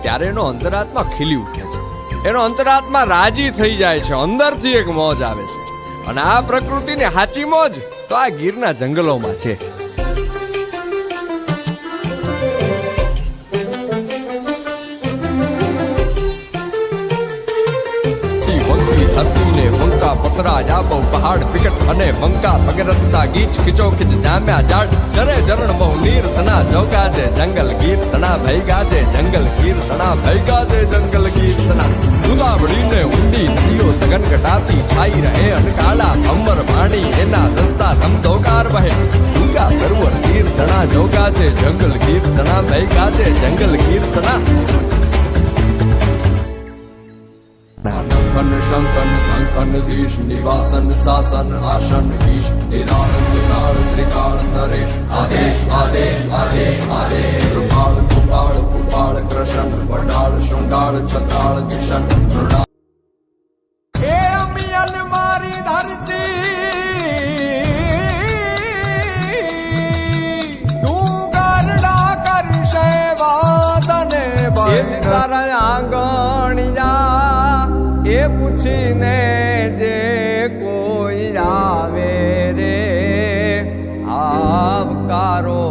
ત્યારે એનો અંતરાત્મા ખીલી ઉઠે છે, એનો અંતરાત્મા રાજી થઈ જાય છે, અંદરથી એક મોજ આવે છે. અને આ પ્રકૃતિની સાચી મોજ તો આ ગીરના જંગલોમાં છે. ધરતીને વંકા પતરા જાબો પહાડ વિકટ અને વંકા પગરતા ગીચ ખીચો ખીચ જામ્યા ઝાડ જરે જરણ બહુ નીર તના જોગા છે જંગલ ગીર તના ભૈગા છે જંગલ ગીર તના ભૈગા છે જંગલ ગીર તના ઉદાવડીને ઊંડી નદીઓ સઘન કટાતી છાઈ રહે અનકાળા અંબર પાણી એના રસ્તા ધમધોકાર વહે ડુંગા પર્વત ગીર તના જોગા છે જંગલ ગીર તના ભૈગા છે જંગલ ગીર તના શંકન કંકન ધીશ નિવાસન શાસન આસન ઈશ નિરાળ નિકાળ ત્રિકાળ નરેશ આદેશ આદેશ આદેશ આદેશ કૃપાળ કૃપાળ કૃપાળ કૃષ્ણ વડાળ શૃંગાળ છતાળ કિશન હે અમિયલ મારી ધરતી તું ગરડા કરશે વાદને તારા આંગણિયા એ પૂછીને જે કોઈ આવે રે આવકારો